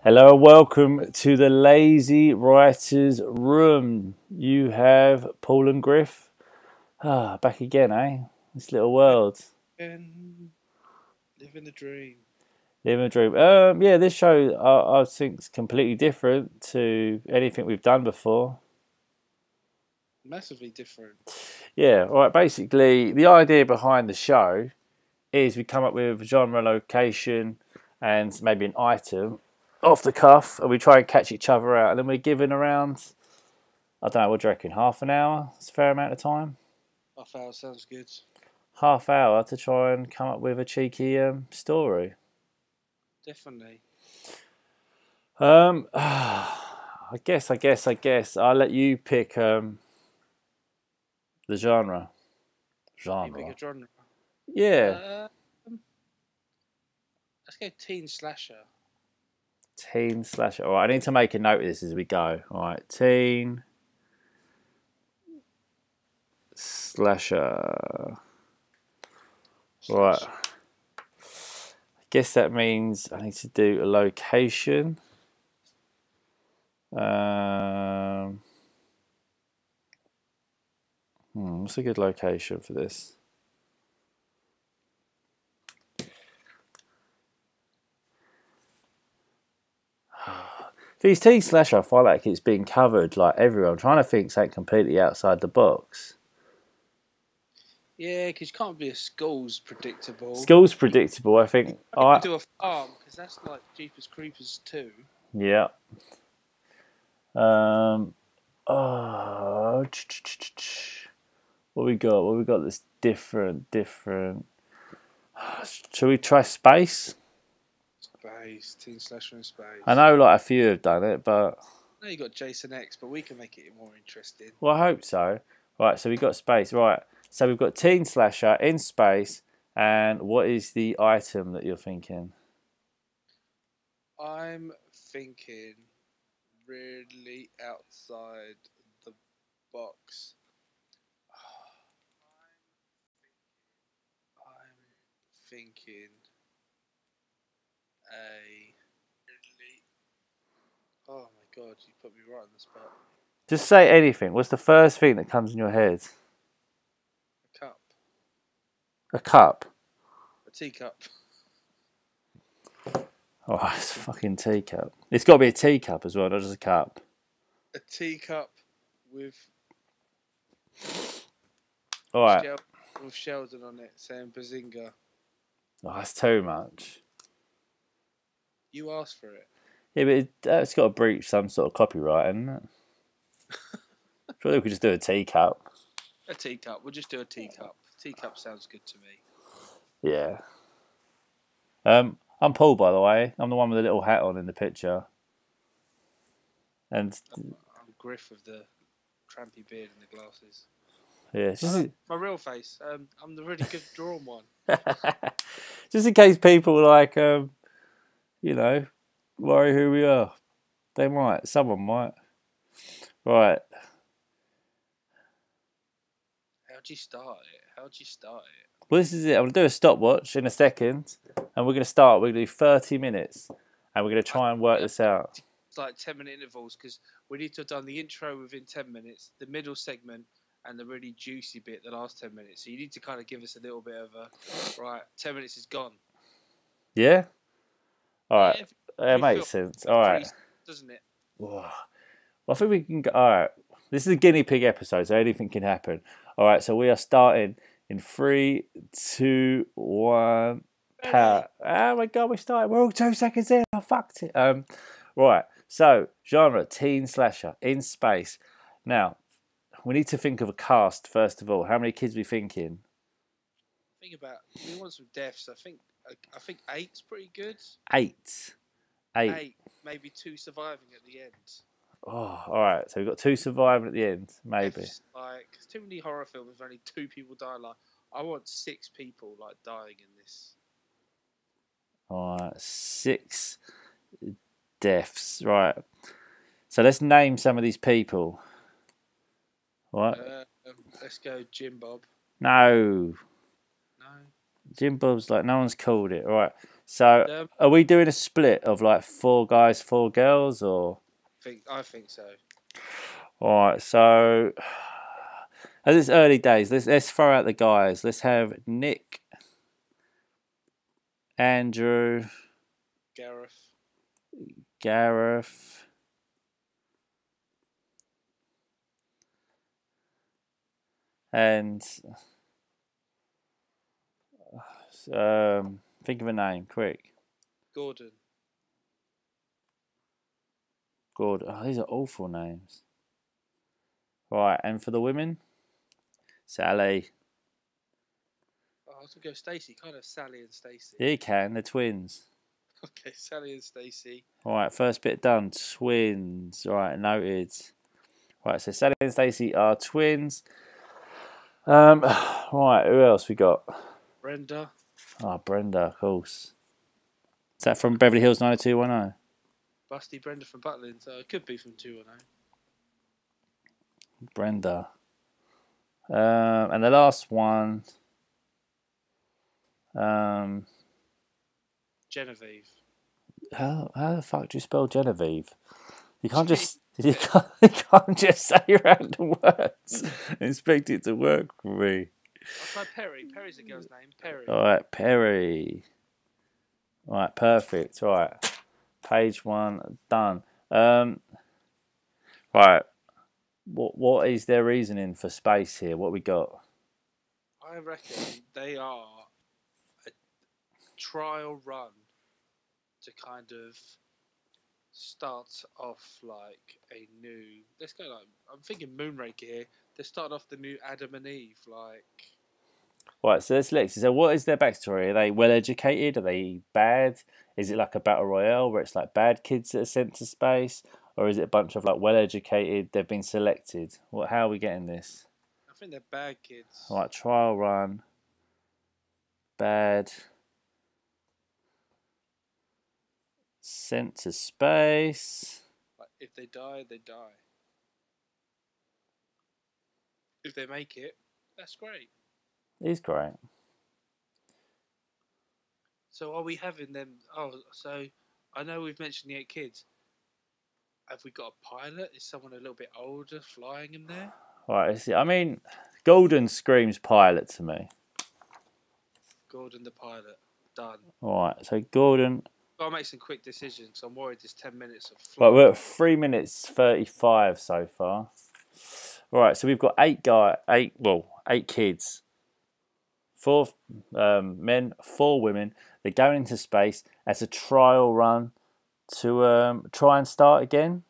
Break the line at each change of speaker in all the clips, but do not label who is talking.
Hello and welcome to the Lazy Writers Room. You have Paul and Griff. Back again, eh? This little world.
And living the dream.
Living a dream. Yeah, this show I think is completely different to anything we've done before.
Massively different.
Yeah, all right. Basically, the idea behind the show is we come up with a genre, location, and maybe an item off the cuff, and we try and catch each other out, and then we're given around, I don't know, what do you reckon, half an hour? It's a fair amount of time.
Half hour sounds good.
Half hour to try and come up with a cheeky story.
Definitely.
I guess I'll let you pick the genre.
You pick a genre.
Yeah,
Let's go teen slasher.
teen slasher. All right, I need to make a note of this as we go. All right, teen slasher. Right. I guess that means I need to do a location. What's a good location for this? These teen slasher, I feel like it's being covered like everywhere. I'm trying to think something completely outside the box.
Yeah, because you can't be a school's predictable.
School's predictable, I think.
I do a farm because that's like Jeepers Creepers too.
Yeah. Oh, what we got? What we got that's different? Shall we try space?
Space, teen slasher in space.
I know like a few have done it, but
I know you got Jason X, but we can make it more interesting.
well, I hope so. Right, so we got space. Right, so we've got teen slasher in space, and what is the item that you're thinking?
I'm thinking really outside the box. I'm thinking a. Oh my god, you put me right on the spot.
Just say anything. What's the first thing that comes in your head?
A cup.
A cup.
A teacup.
Oh, it's a fucking teacup. It's got to be a teacup as well, not just a cup.
A teacup with.
All right.
With Sheldon on it saying Bazinga.
Oh, that's too much.
You asked for it.
Yeah, but it's got to breach some sort of copyright, hasn't it? Surely we could just do a teacup.
A teacup. We'll just do a teacup. Teacup sounds good to me.
Yeah. I'm Paul, by the way. I'm the one with the little hat on in the picture. And
I'm Griff with the trampy beard and the glasses.
yeah, just
my real face. I'm the really good drawn one.
just in case people like worry who we are. They might. Someone might. Right.
How'd you start it?
Well, this is it. I'm going to do a stopwatch in a second. And we're going to start. We're going to do 30 minutes. And we're going to try and work this out.
It's like 10-minute intervals because we need to have done the intro within 10 minutes, the middle segment, and the really juicy bit, the last 10 minutes. So you need to kind of give us a little bit of a, right, 10 minutes is gone.
Yeah? All right.
Yeah,
it makes sense. All right.
Doesn't it?
Well, I think we can go. All right. This is a guinea pig episode, so anything can happen. All right. So we are starting in 3, 2, 1. Power. Oh my God, we started. We're all 2 seconds in. I fucked it. Right. So, genre, teen slasher, in space. Now, we need to think of a cast, first of all. How many kids are we thinking?
We want some deaths. I think 8's pretty good.
8.
8. Maybe 2 surviving at the end.
Oh, all right. So we've got 2 surviving at the end, maybe.
Deaths, like, cause too many horror films with only 2 people die. Like, I want 6 people like dying in this.
All right, 6 deaths. Right. So let's name some of these people. What?
Let's go Jim Bob.
No. Jim Bob's like, no one's called it. All right. So,
Um,
are we doing a split of like 4 guys, 4 girls, or?
I think so.
All right. So, as it's early days, let's throw out the guys. Let's have Nick, Andrew,
Gareth.
Gareth, and think of a name, quick.
Gordon.
Good. Oh, these are awful names. Right, and for the women, Sally.
Oh, I was gonna go Stacey. Kind of Sally and Stacey.
Yeah, you can. They're twins.
Okay, Sally and Stacey.
All right, first bit done. Twins. All right, noted. Right, so Sally and Stacey are twins. Right, who else we got?
Brenda.
Oh, Brenda, of course. Is that from Beverly Hills 90210?
Busty Brenda from Butlin, so it could be from 210.
Brenda. And the last one.
Genevieve.
How the fuck do you spell Genevieve? You can't just you can't just say random words and expect it to work for me.
I'll try Perry. Perry's a girl's name. Perry.
All right, Perry. All right, perfect. All right, page 1 done. Right, what is their reasoning for space here? What we got?
I reckon they are a trial run to kind of start off like a new. Let's go like I'm thinking Moonraker here. They start off the new Adam and Eve like.
Right, so let's look. So what is their backstory? Are they well educated? Are they bad? Is it like a battle royale where it's like bad kids that are sent to space? Or is it a bunch of like well educated, they've been selected? How are we getting this?
I think they're bad kids.
Right, trial run. Bad. Sent to space.
Like, if they die, they die. If they make it, that's great.
He's great.
So are we having them? Oh, so I know we've mentioned the 8 kids. Have we got a pilot? Is someone a little bit older flying him there?
Right, I mean, Golden screams pilot to me.
Gordon the pilot. Done.
Alright, so Gordon.
Gotta make some quick decisions. I'm worried there's 10 minutes of
Right,
flying.
we're at 3 minutes 35 so far. Right, so we've got 8 kids. 4 men, 4 women. They're going into space as a trial run to try and start again.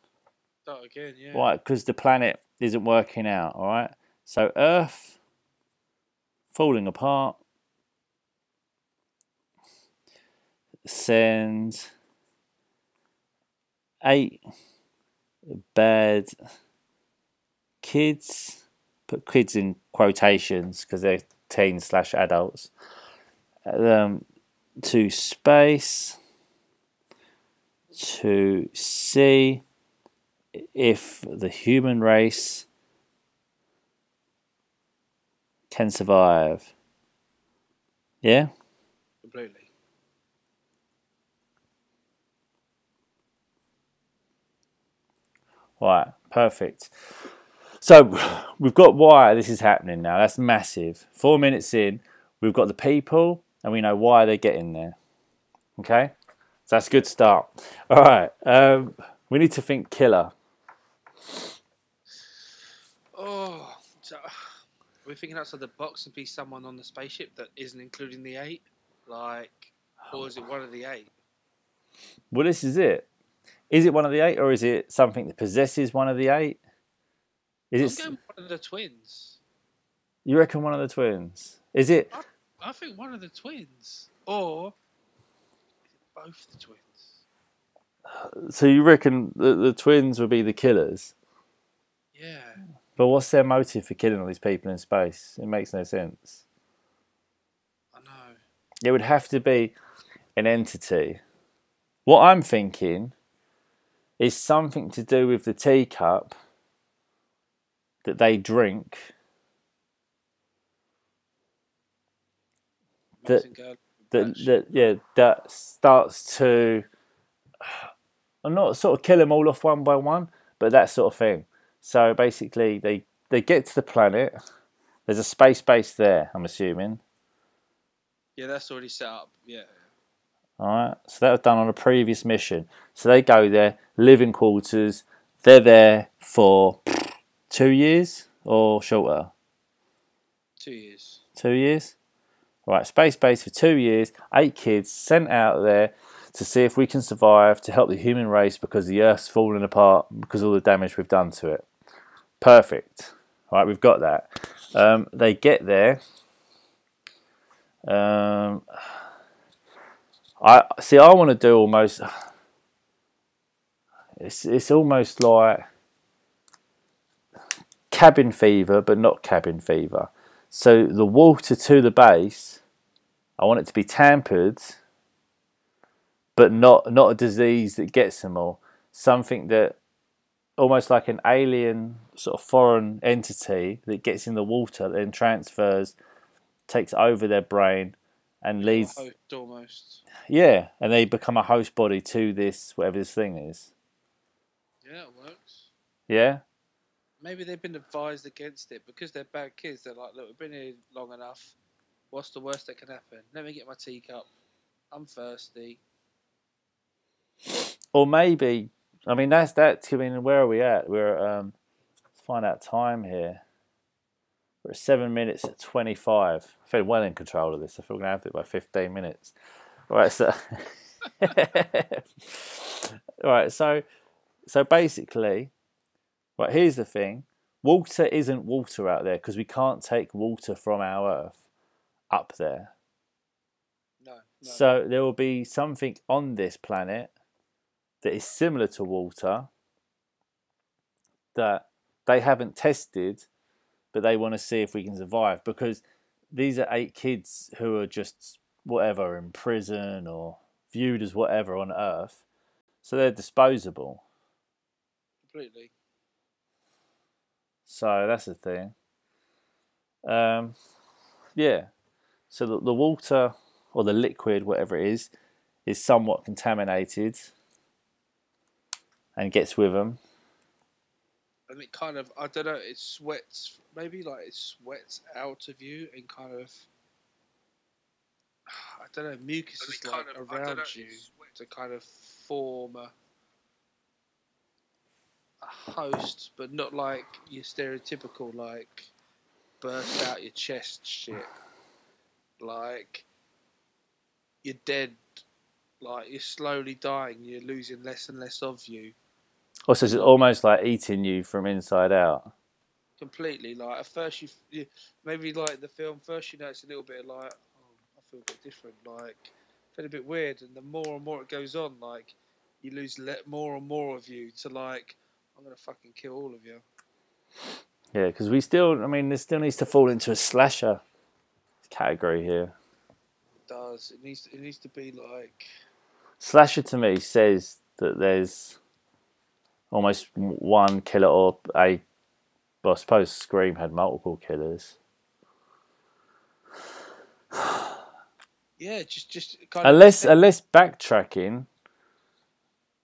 Start again, yeah.
Right, because the planet isn't working out, all right? So Earth falling apart. Send 8 bad kids. Put kids in quotations because they're teens/adults. To space to see if the human race can survive. Yeah?
Completely.
Right, perfect. So we've got why this is happening now. That's massive. 4 minutes in, we've got the people and we know why they're getting there. Okay? So that's a good start. All right. We need to think killer.
Oh, so we're thinking outside the box and be someone on the spaceship that isn't including the 8? Like, or is it one of the 8?
Well, this is it. Is it one of the 8 or is it something that possesses one of the 8?
I'm going one of the twins.
You reckon one of the twins? Is it?
I think one of the twins. Or both the twins.
So you reckon the twins would be the killers?
Yeah.
But what's their motive for killing all these people in space? It makes no sense.
I know.
It would have to be an entity. What I'm thinking is something to do with the teacup that they drink.
Amazing girl,
that starts to not sort of kill them all off one by one, but that sort of thing. So basically, they get to the planet. There's a space base there, I'm assuming.
Yeah, that's already set up. Yeah.
All right, so that was done on a previous mission. So they go there, living quarters. They're there for 2 years or shorter.
2 years.
2 years. Right, space base for 2 years. 8 kids sent out there to see if we can survive to help the human race because the Earth's falling apart because of all the damage we've done to it. Perfect. All right, we've got that. They get there. I want to do almost. It's almost like cabin fever, but not cabin fever. So the water to the base, I want it to be tampered, but not a disease that gets them all. Something that almost like an alien sort of foreign entity that gets in the water, then transfers, takes over their brain, and leads.
Host almost.
Yeah, and they become a host body to this whatever this thing is.
Yeah, it works.
Yeah.
Maybe they've been advised against it because they're bad kids. They're like, look, we've been here long enough. What's the worst that can happen? Let me get my teacup. I'm thirsty.
Or maybe, I mean, that's that. I mean, where are we at? We're let's find out time here. We're at 7 minutes at 25. I feel well in control of this. I feel we're gonna have to do it by 15 minutes. Right, so right, so basically, right, here's the thing. Water isn't water out there because we can't take water from our Earth up there.
No.
So there will be something on this planet that is similar to water that they haven't tested, but they want to see if we can survive because these are 8 kids who are just whatever in prison or viewed as whatever on Earth. So they're disposable.
Completely.
So that's the thing. Yeah. So the water or the liquid, whatever it is somewhat contaminated and gets with them.
And it kind of, I don't know, it sweats, maybe like it sweats out of you and kind of, I don't know, mucus is like around you to kind of form a host, but not like your stereotypical, like, burst out your chest shit. Like, you're dead, like, you're slowly dying, you're losing less and less of you.
Also, it's almost like eating you from inside out.
Completely. Like, at first, you maybe like the film, first you know it's a little bit like, oh, I feel a bit different, like, I feel a bit weird, and the more and more it goes on, like, you lose more and more of you to, like, I'm going to fucking kill all of you.
Yeah, because this still needs to fall into a slasher category here.
It does. It needs to be like...
Slasher to me says that there's almost one killer or a... Well, I suppose Scream had multiple killers.
Yeah, just kind
of... Unless backtracking,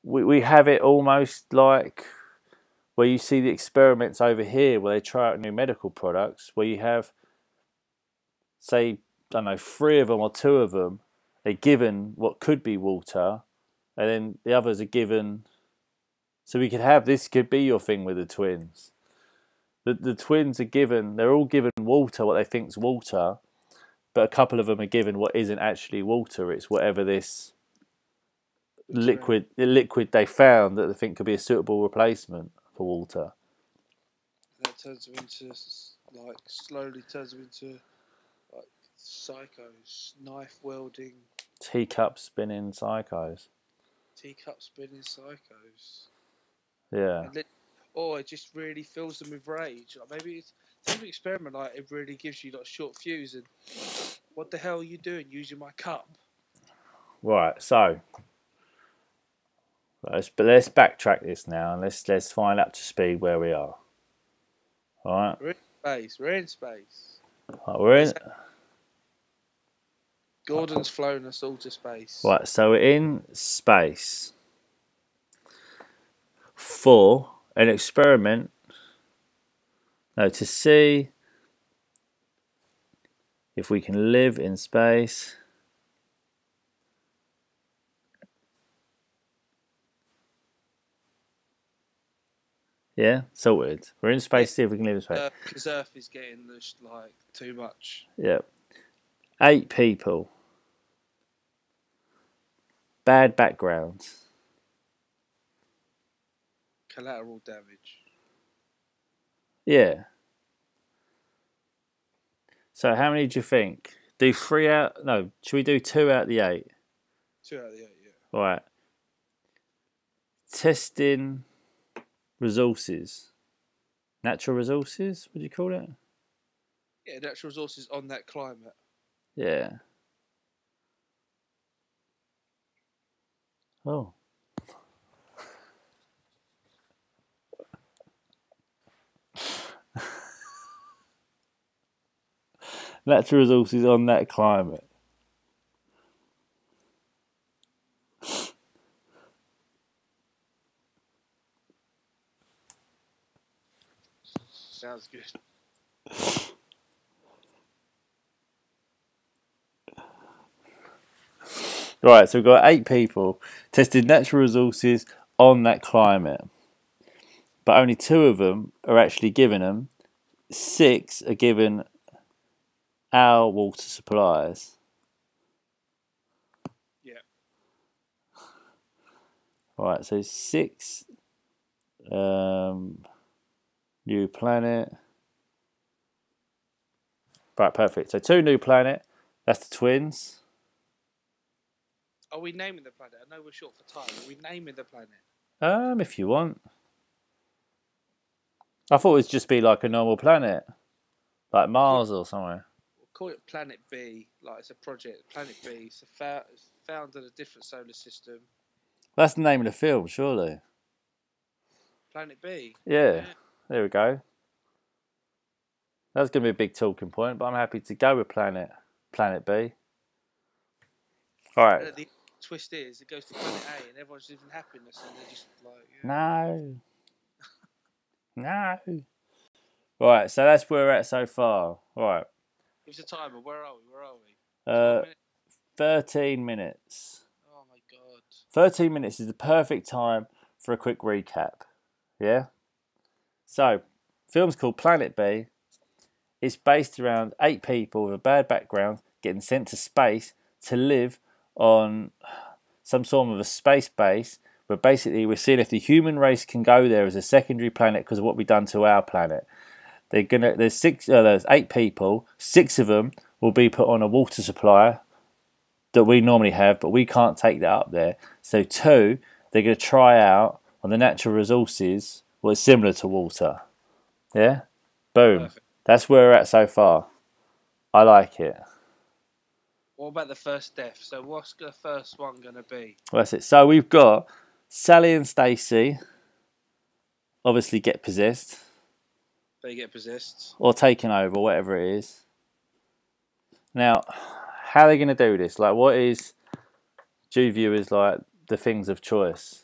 we have it almost like where you see the experiments over here where they try out new medical products, where you have, say, I don't know, 3 of them or 2 of them, they're given what could be water, and then the others are given... So we could have, this could be your thing with the twins. The twins are given, they're all given water, what they think's water, but a couple of them are given what isn't actually water. It's whatever this liquid they found that they think could be a suitable replacement for water.
That turns them into, like, slowly turns them into, like, psychos, knife wielding,
teacup spinning psychos. Yeah.
Or it just really fills them with rage. Like, maybe it's an experiment. Like, it really gives you like short fuse. And what the hell are you doing using my cup?
Right. So let's backtrack this now and let's find up to speed where we are. All right.
We're in space.
Right, we're in.
Gordon's flown us all to space.
Right, so we're in space for an experiment. No, to see if we can live in space. Yeah, sorted. We're in space to see if we can live in space.
Because Earth is getting like too much.
Yeah. 8 people. Bad backgrounds.
Collateral damage.
Yeah. So how many do you think? Do 3 out? No, should we do 2 out of the 8?
2 out of the 8, yeah.
Right. Testing resources. Natural resources, would you call it?
Yeah, natural resources on that climate.
Yeah. Oh. Natural resources on that climate.
Sounds good.
Right, so we've got 8 people tested natural resources on that climate. But only 2 of them are actually given them. 6 are given our water supplies.
Yeah.
Right, so 6 new planet. Right, perfect. So 2 new planet. That's the twins.
Are we naming the planet? I know we're short for time. Are we naming the planet?
If you want. I thought it would just be like a normal planet. Like Mars or somewhere.
We'll call it Planet B. Like it's a project. Planet B. It's found in a different solar system.
That's the name of the film, surely.
Planet B.
Yeah. There we go. That's going to be a big talking point, but I'm happy to go with Planet B. All right.
The twist is it goes to Planet A and everyone's living happiness and they're just like...
No. Right, so that's where we're at so far. Right.
Give us a timer. Where are we?
13 minutes.
Oh my god.
13 minutes is the perfect time for a quick recap. Yeah? So, film's called Planet B. It's based around 8 people with a bad background getting sent to space to live on some sort of a space base where basically we're seeing if the human race can go there as a secondary planet because of what we've done to our planet. There's 8 people, 6 of them will be put on a water supply that we normally have, but we can't take that up there. So 2, they're going to try out on the natural resources what's similar to water. Yeah? Boom.
Perfect.
That's where we're at so far. I like it.
What about the first death? So what's the first one going to be?
Well, that's it. So we've got Sally and Stacy obviously get possessed.
They get possessed.
Or taken over, whatever it is. Now, how are they going to do this? Like, what is, do you view as like the things of choice?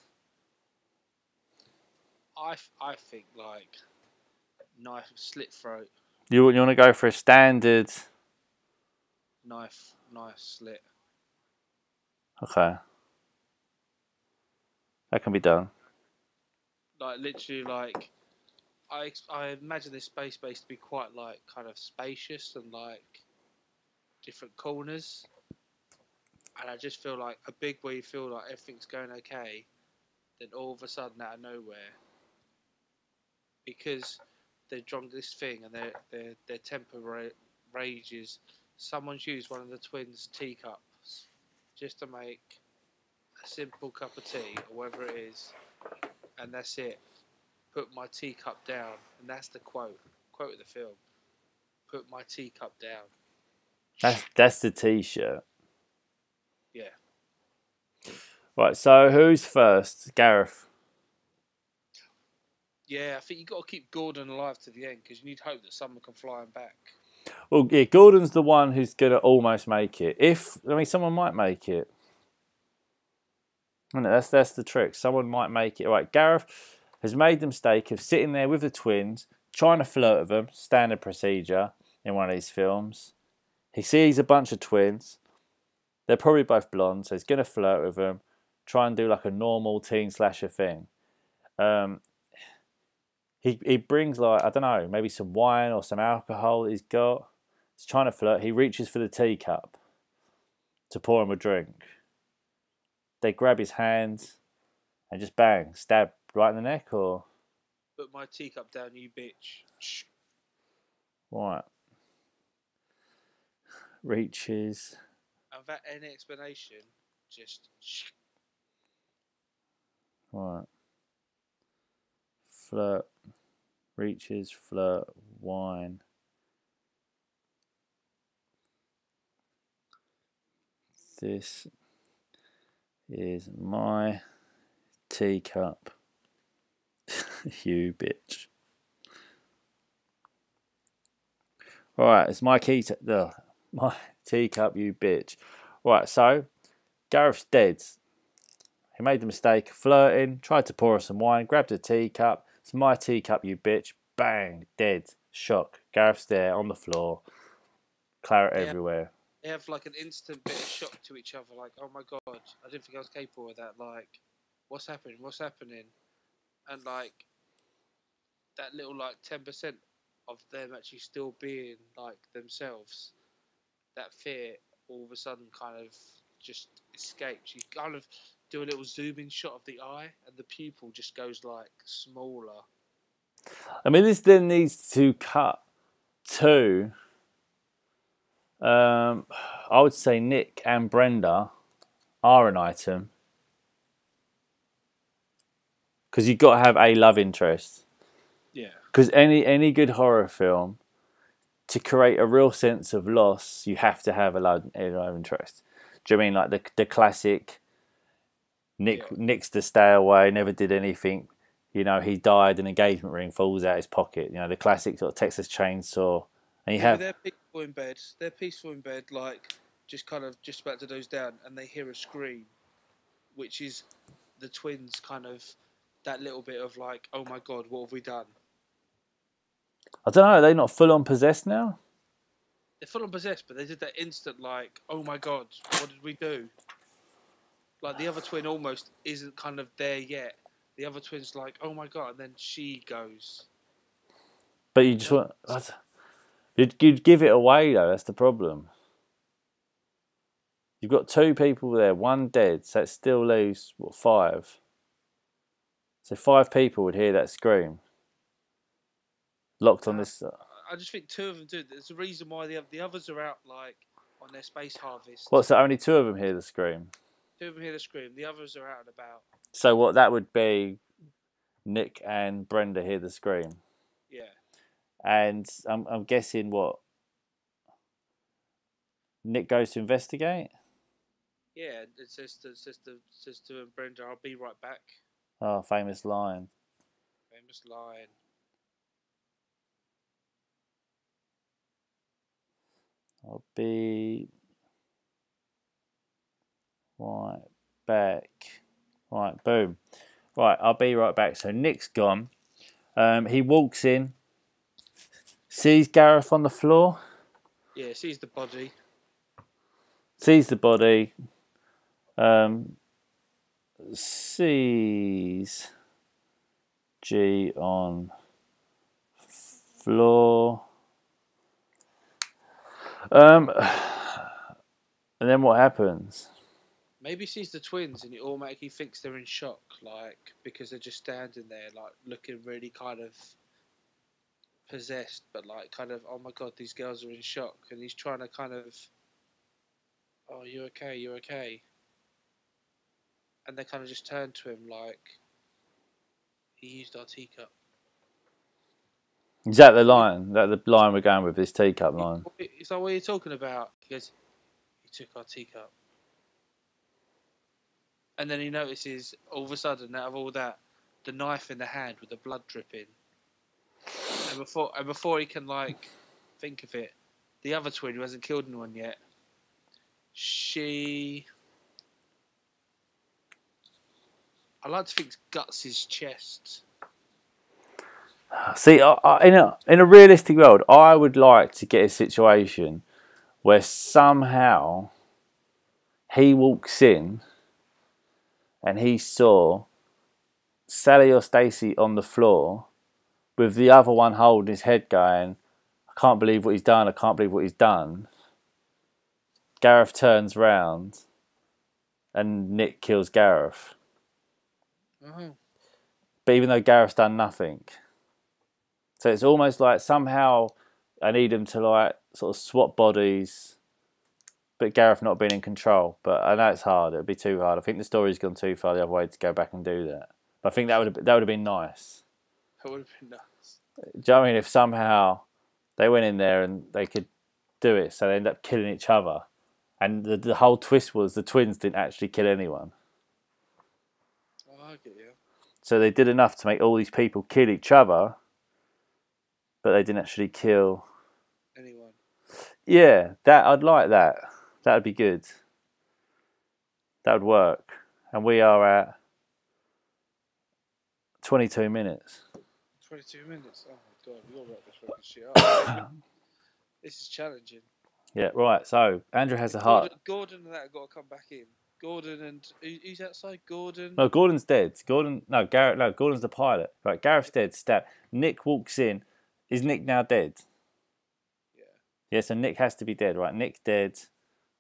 I think like knife, slit throat.
You want to go for a standard
Knife slit.
Okay. That can be done.
Like literally, like I imagine this space base to be quite like kind of spacious and like different corners, and I just feel like a big where you feel like everything's going okay, then all of a sudden out of nowhere, because they've drunk this thing and their temper rages. Someone's used one of the twins' teacups just to make a simple cup of tea or whatever it is, and that's it. Put my teacup down, and that's the quote of the film. Put my teacup down.
That's the T-shirt.
Yeah.
Right. So who's first? Gareth.
Yeah, I think you got to keep Gordon alive to the end because you need hope that someone can fly him back.
Well, yeah, Gordon's the one who's gonna almost make it. Someone might make it. And that's the trick. Someone might make it. All right, Gareth has made the mistake of sitting there with the twins, trying to flirt with them. Standard procedure in one of these films. He sees a bunch of twins. They're probably both blonde, so he's gonna flirt with them, try and do like a normal teen slasher thing. Um, he brings like, I don't know, maybe some wine or some alcohol that he's got. He's trying to flirt. He reaches for the teacup to pour him a drink. They grab his hands and just bang, stab right in the neck, or
Put my teacup down, you bitch. Shh.
what? Reaches.
And without any explanation, just shh.
Right. Flirt. Reaches, flirt, wine. This is my teacup. You bitch. Right, it's my my teacup, you bitch. Right, so Gareth's dead. He made the mistake of flirting, tried to pour her some wine, grabbed a teacup. It's my teacup, you bitch. Bang, dead. Shock. Gareth's there on the floor. Claret everywhere.
They have like an instant bit of shock to each other, like, oh my god, I didn't think I was capable of that. Like, what's happening? What's happening? And like that little like 10% of them actually still being like themselves, that fear all of a sudden kind of just escapes. You kind of do a little zoom in shot of the eye, and the pupil just goes like smaller.
I mean, this then needs to cut to, I would say Nick and Brenda are an item. Because you've got to have a love interest.
Yeah.
Because any good horror film, to create a real sense of loss, you have to have a love interest. Do you mean like the classic Nick's to stay away, never did anything. You know, he died, an engagement ring falls out his pocket. You know, the classic sort of Texas Chainsaw. And you have...
They're peaceful in bed. They're peaceful in bed, like just kind of just about to doze down, and they hear a scream, which is the twins kind of that little bit of like, oh my god, what have we done?
I don't know, are they not full on possessed now?
They're full on possessed, but they did that instant like, oh my god, what did we do? Like the other twin almost isn't kind of there yet. The other twin's like, oh my god, and then she goes.
But you just want... You'd give it away though, that's the problem. You've got two people there, one dead, so that still leaves, what, 5? So 5 people would hear that scream. Locked on this...
I just think 2 of them do. There's a reason why the others are out like on their space harvest.
What, so only 2 of them hear the scream?
2 of them hear the scream. The others are out and about.
So what, that would be Nick and Brenda hear the scream?
Yeah.
And I'm guessing what? Nick goes to investigate?
Yeah, it says to Brenda, I'll be right back.
Oh, famous line.
Famous line.
I'll be right back. Right, boom. Right, I'll be right back. So Nick's gone. He walks in, sees Gareth on the floor.
Yeah, sees the body.
Sees the body. Sees G on floor. And then what happens?
Maybe sees the twins and he automatically thinks they're in shock, like, because they're just standing there, like, looking really kind of possessed, but like, kind of, oh my god, these girls are in shock. And he's trying to kind of, oh, you're okay, you're okay. And they kind of just turn to him like, he used our teacup.
Is that the line? That the line we're going with, this teacup line?
It's like, what are you talking about? He goes, he took our teacup. And then he notices, all of a sudden, out of all that, the knife in the hand with the blood dripping. And before he can, like, think of it, the other twin who hasn't killed anyone yet. I like to think guts his chest.
See, in a realistic world, I would like to get a situation where somehow he walks in and he saw Sally or Stacy on the floor with the other one holding his head going, I can't believe what he's done, I can't believe what he's done. Gareth turns round and Nick kills Gareth.
Oh.
But even though Gareth's done nothing. So it's almost like somehow I need him to like sort of swap bodies, but Gareth not being in control. But I know it's hard. It'd be too hard. I think the story's gone too far the other way to go back and do that. But I think that would have been nice.
That would have been nice.
Do you know what I mean? If somehow they went in there and they could do it, so they end up killing each other, and the whole twist was the twins didn't actually kill anyone.
Oh, I get you.
So they did enough to make all these people kill each other, but they didn't actually kill
anyone.
Yeah, I'd like that. That would be good. That would work. And we are at 22 minutes.
22 minutes. Oh my god, we got to wrap this fucking shit up. This is challenging.
Yeah, right. So Andrew has a heart.
Gordon and that have got to come back in. Gordon and who's outside? Gordon.
No, Gordon's dead. Garrett. No, Gordon's the pilot. Right, Gareth's dead. Stab. Nick walks in. Is Nick now dead?
Yeah.
Yeah. So Nick has to be dead, right? Nick's dead.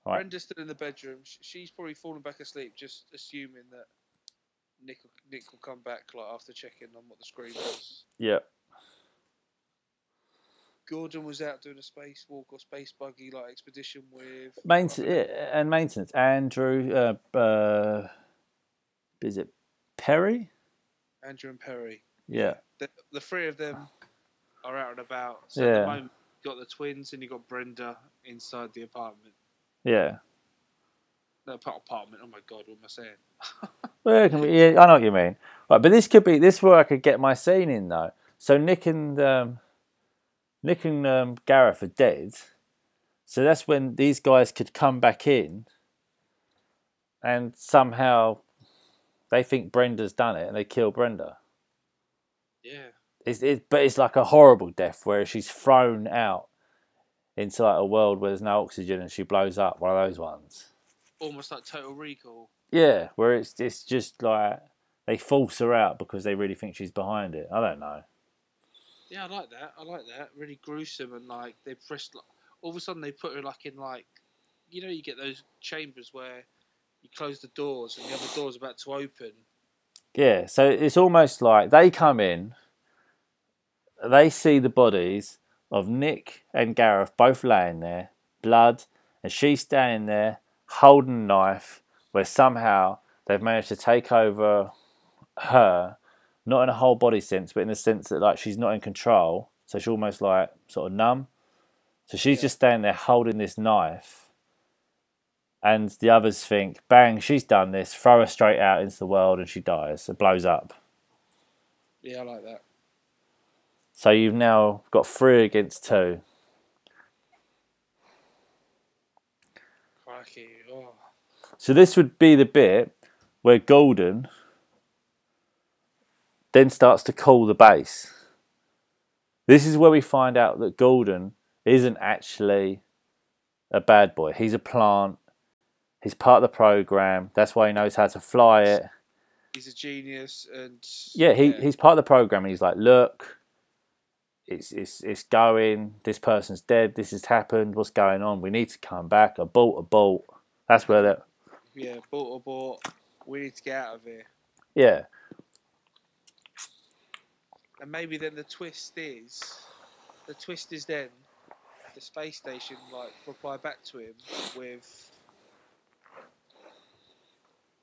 Right.
Brenda's still in the bedroom. She's probably fallen back asleep, just assuming that Nick will come back like after checking on what the screen was.
Yeah.
Gordon was out doing a spacewalk or space buggy like expedition with
maintenance. Andrew, is it Perry?
Andrew and Perry.
Yeah.
The three of them are out and about. So
yeah.
at the moment, you've got the twins and you've got Brenda inside the apartment.
Yeah.
No, apartment. Oh my god, what am I saying?
Well, it can be, yeah, I know what you mean. Right, but this is where I could get my scene in though. So Nick and Gareth are dead. So that's when these guys could come back in, and somehow they think Brenda's done it, and they kill Brenda.
Yeah.
But it's like a horrible death where she's thrown out into like a world where there's no oxygen and she blows up. One of those ones.
Almost like Total Recall.
Yeah, where it's just like they force her out because they really think she's behind it. I don't know.
Yeah, I like that. Really gruesome and like they pressed. Like, all of a sudden they put her like in like, you know, you get those chambers where you close the doors and the other door's about to open.
Yeah, so it's almost like they come in, they see the bodies of Nick and Gareth both laying there, blood, and she's standing there holding a knife, where somehow they've managed to take over her, not in a whole body sense, but in the sense that like she's not in control, so she's almost like sort of numb. So she's just standing there holding this knife, and the others think, bang, she's done this, throw her straight out into the world, and she dies. It blows up.
Yeah, I like that.
So you've now got 3 against 2.
Crikey. Oh.
So this would be the bit where Golden then starts to call the base. This is where we find out that Golden isn't actually a bad boy. He's a plant. He's part of the program. That's why he knows how to fly it.
He's a genius, and
he's part of the program. He's like, look, it's going. This person's dead. This has happened. What's going on? We need to come back. Abort. That's where that.
Yeah, abort. We need to get out of here.
Yeah.
And maybe then the twist is then the space station like reply back to him with,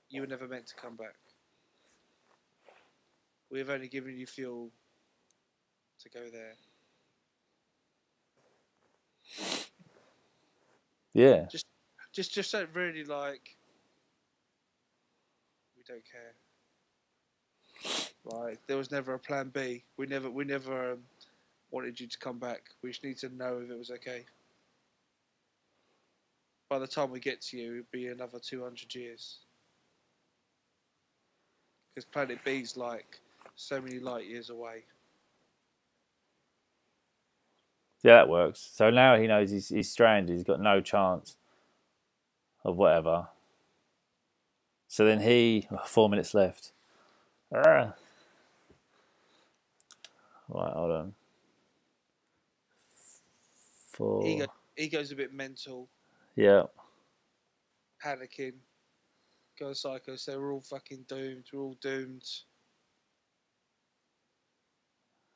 "You were never meant to come back. We have only given you fuel to go there."
Yeah.
Just don't really like. We don't care. Like there was never a plan B. We never wanted you to come back. We just need to know if it was okay. by the time we get to you, it'll be another 200 years. Because Planet B's like so many light years away.
Yeah, that works. So now he knows he's stranded. He's got no chance of whatever. So then 4 minutes left. Right, hold on. 4.
He goes a bit mental.
Yeah.
Panicking. Goes psycho. So we're all fucking doomed. We're all doomed.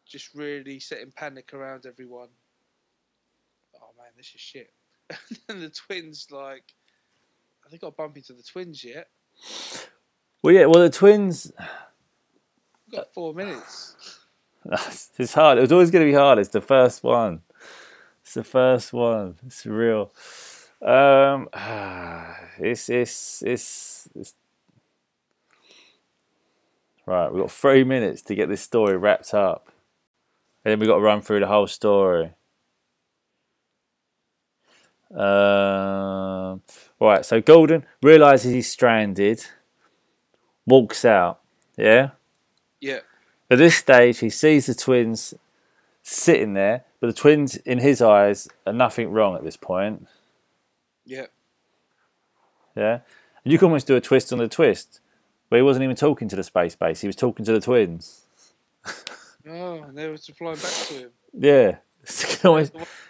Just really setting panic around everyone. Oh man, this is shit. And the twins, like, I think I bump into the twins yet.
Well, yeah. Well, the twins.
We've got 4 minutes.
It's hard. It was always going to be hard. It's the first one. It's the first one. It's real. It's right. We've got 3 minutes to get this story wrapped up, and then we've got to run through the whole story. Right. So Golden realizes he's stranded, walks out. Yeah.
Yeah.
At this stage, he sees the twins sitting there, but the twins, in his eyes, are nothing wrong at this point.
Yeah.
Yeah? And you can almost do a twist on the twist, where he wasn't even talking to the space base, he was talking to the twins.
Oh, and they were replying back to him.
Yeah.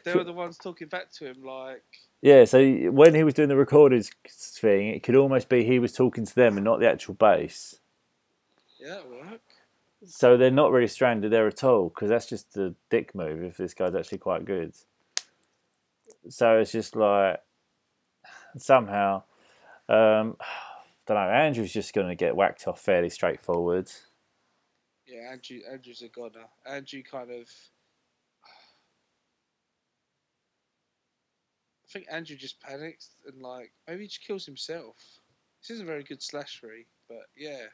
They were the ones talking back to him, like...
Yeah, so when he was doing the recorded thing, it could almost be he was talking to them and not the actual base.
Yeah, that work.
So they're not really stranded there at all, because that's just a dick move if this guy's actually quite good. So it's just like, somehow, don't know, Andrew's just going to get whacked off fairly straightforward.
Yeah, Andrew's a goner. Andrew kind of... I think Andrew just panics and, like, maybe he just kills himself. This isn't very good slashery, but yeah.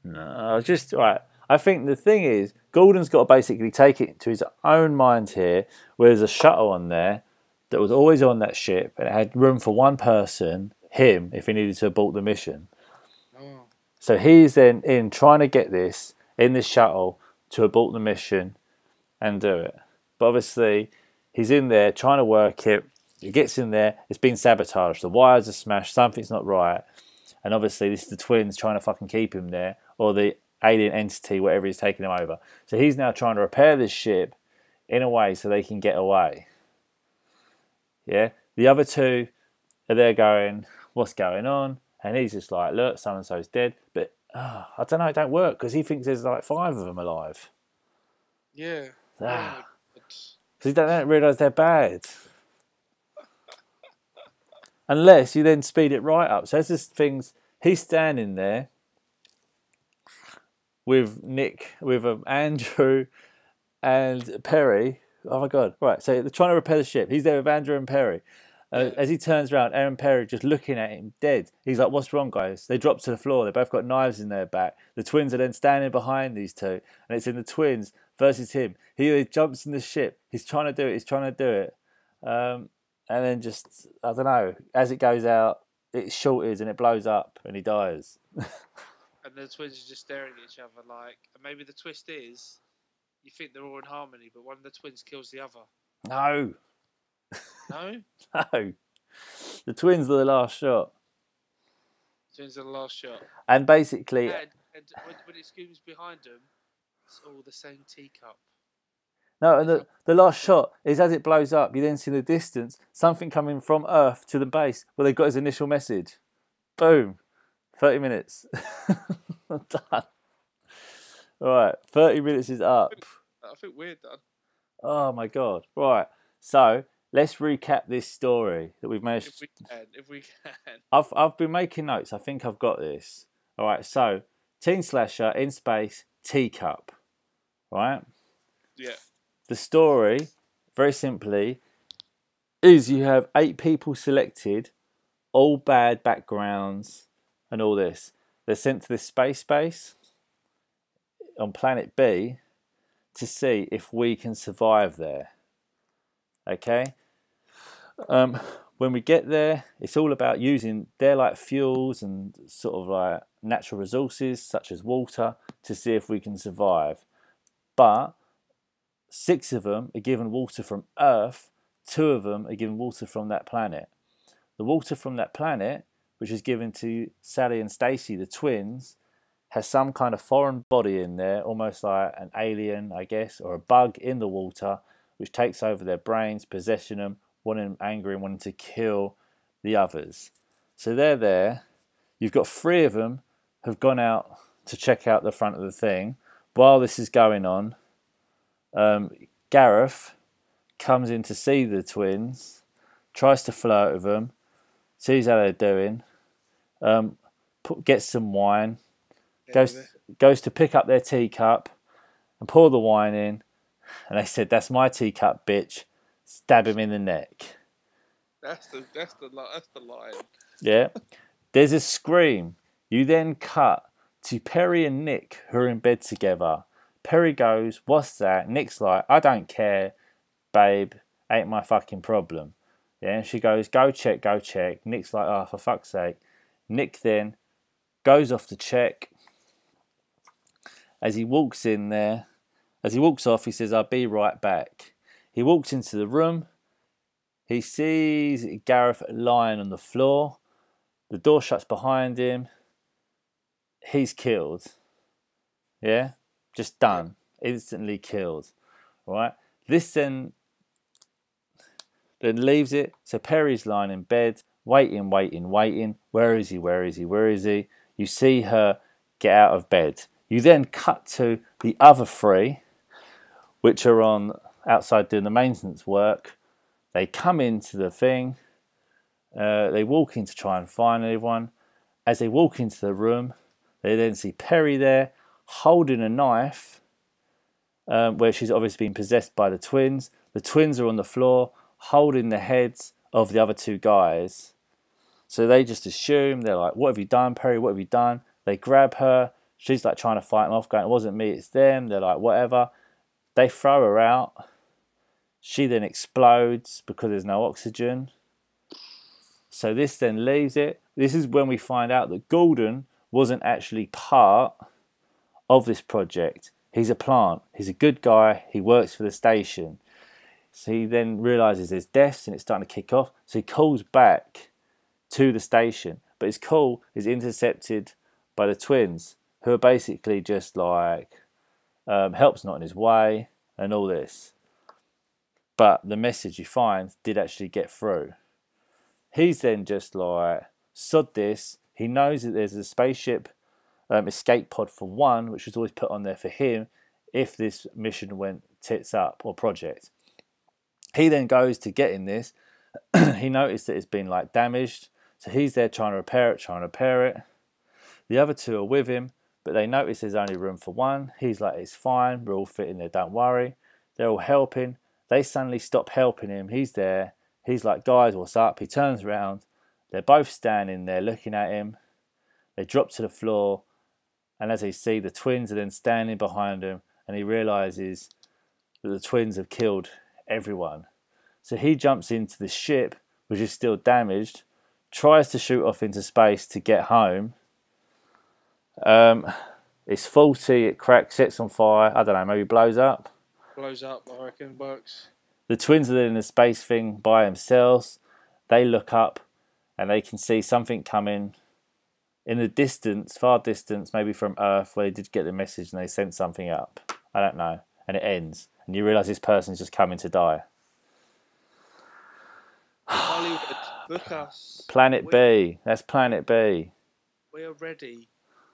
No, right. I think the thing is, Gordon's got to basically take it to his own mind here, where there's a shuttle on there that was always on that ship, and it had room for one person, him, if he needed to abort the mission.
Oh.
So he's then in trying to get this in this shuttle to abort the mission and do it. But obviously, he's in there trying to work it. He gets in there, it's been sabotaged. The wires are smashed, something's not right. And obviously, this is the twins trying to fucking keep him there, or the alien entity, whatever is taking him over. So he's now trying to repair this ship in a way so they can get away. Yeah? The other two are there going, what's going on? And he's just like, look, so-and-so's dead. But, I don't know, it don't work, because he thinks there's like 5 of them alive.
Yeah.
Because he don't realise they're bad. Unless you then speed it right up. So there's just things, he's standing there with Andrew and Perry. Oh my God. Right. So they're trying to repair the ship. He's there with Andrew and Perry. As he turns around, Aaron Perry just looking at him dead. He's like, what's wrong, guys? They drop to the floor. They both got knives in their back. The twins are then standing behind these two. And it's in the twins versus him. He jumps in the ship. He's trying to do it. And then just, I don't know, as it goes out, it shortens and it blows up and he dies.
And the twins are just staring at each other like, and maybe the twist is, you think they're all in harmony, but one of the twins kills the other.
No.
No?
No. The twins are the last shot.
Twins are the last shot.
And basically...
And when it screams behind them, it's all the same teacup.
No, and the last shot is as it blows up, you then see in the distance something coming from Earth to the base where they got his initial message. Boom. 30 minutes. Done. Right, 30 minutes is up.
I think we're done.
Oh my God. Right, so let's recap this story that we've managed.
If we can.
I've been making notes. I think I've got this. All right, so teen slasher in space, teacup. Right?
Yeah.
The story, very simply, is you have 8 people selected, all bad backgrounds and all this. They're sent to this space base on planet B to see if we can survive there. Okay? When we get there, it's all about using their like fuels and sort of like natural resources such as water to see if we can survive. But 6 of them are given water from Earth, 2 of them are given water from that planet. The water from that planet, which is given to Sally and Stacy, the twins, has some kind of foreign body in there, almost like an alien, I guess, or a bug in the water, which takes over their brains, possessing them, wanting them angry and wanting to kill the others. So they're there. You've got 3 of them have gone out to check out the front of the thing. While this is going on, Gareth comes in to see the twins, tries to flirt with them, sees how they're doing, gets some wine, goes to pick up their teacup and pour the wine in, and they said, "That's my teacup, bitch." Stab him in the neck.
That's the line.
Yeah. There's a scream. You then cut to Perry and Nick, who are in bed together. Perry goes, "What's that?" Nick's like, "I don't care, babe. Ain't my fucking problem." Yeah. And she goes, "Go check, go check." Nick's like, "Oh, for fuck's sake." Nick then goes off to check. As he walks in there, as he walks off, he says, "I'll be right back." He walks into the room. He sees Gareth lying on the floor. The door shuts behind him. He's killed. Yeah? Just done. Instantly killed. Right? This then leaves it. So Perry's lying in bed, waiting. Where is he? Where is he? Where is he? You see her get out of bed. You then cut to the other 3, which are on outside doing the maintenance work. They come into the thing. They walk in to try and find everyone. As they walk into the room, they then see Perry there holding a knife, where she's obviously been possessed by the twins. The twins are on the floor holding the heads of the other 2 guys. So they just assume, they're like, "What have you done, Perry? What have you done?" They grab her. She's like trying to fight them off, going, "It wasn't me, it's them." They're like, "Whatever." They throw her out. She then explodes because there's no oxygen. So this then leaves it. This is when we find out that Gordon wasn't actually part of this project. He's a plant. He's a good guy. He works for the station. So he then realises there's deaths and it's starting to kick off. So he calls back to the station. But his call is intercepted by the twins, who are basically just like, help's not in his way and all this. But the message you find did actually get through. He's then just like, sod this. He knows that there's a spaceship escape pod for 1, which was always put on there for him if this mission went tits up, or project. He then goes to get in this. He noticed that it's been like damaged. So he's there trying to repair it. The other 2 are with him, but they notice there's only room for 1. He's like, "It's fine. We're all fitting there. Don't worry." They're all helping. They suddenly stop helping him. He's there. He's like, "Guys, what's up?" He turns around. They're both standing there looking at him. They drop to the floor. And as they see, the twins are then standing behind him. And he realises that the twins have killed everyone. So he jumps into the ship, which is still damaged, tries to shoot off into space to get home. It's faulty, it cracks, sets on fire, I don't know, maybe blows up.
Blows up, I reckon, works.
The twins are in the space thing by themselves. They look up and they can see something coming in the distance, far distance, maybe from Earth, where they did get the message and they sent something up. I don't know. And it ends. And you realise this person's just coming to die.
Hollywood, book us.
Planet B. That's Planet B.
We are ready.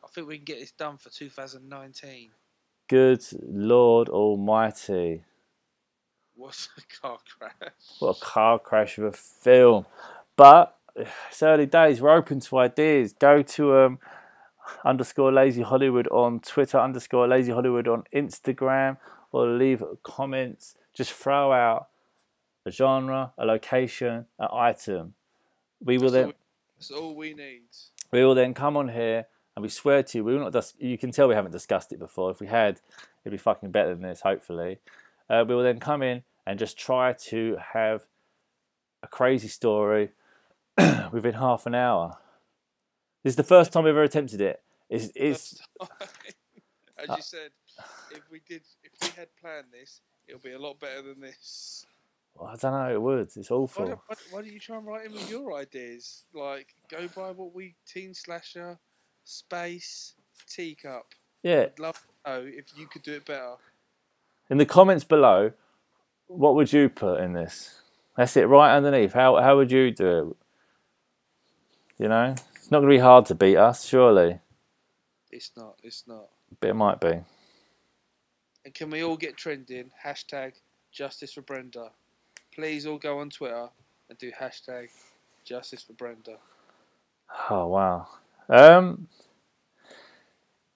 I think we can get this done for 2019.
Good Lord Almighty.
What's a car crash?
What a car crash of a film. But it's early days. We're open to ideas. Go to _Lazy Hollywood on Twitter, _Lazy Hollywood on Instagram, or leave comments. Just throw out a genre, a location, an item.
That's all we need.
We will then come on here and we swear to you, we will not. You can tell we haven't discussed it before. If we had, it'd be fucking better than this, hopefully. We will then come in and just try to have a crazy story within half an hour. This is the first time we've ever attempted it. It's
First time. As you said, if we had planned this, it'll be a lot better than this.
I don't know. It would. It's awful.
Why don't you try and write in with your ideas? Like, go by what we teen slasher, space, teacup.
Yeah.
I'd love to know if you could do it better.
In the comments below, what would you put in this? That's it, right underneath. How would you do it? You know, it's not going to be hard to beat us, surely.
It's not.
But it might be.
And can we all get trending? Hashtag Justice for Brenda. Please all go on Twitter and do hashtag Justice for Brenda.
Oh wow.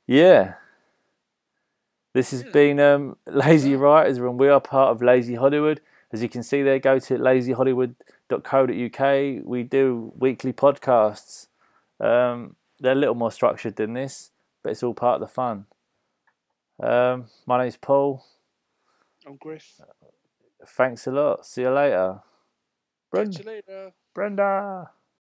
Yeah. This has been Lazy Writers, and we are part of Lazy Hollywood. As you can see there, go to lazyhollywood.co.uk. We do weekly podcasts. They're a little more structured than this, but it's all part of the fun. My name's Paul.
I'm Griff.
Thanks a lot. See you later.
Catch you later.
Brenda.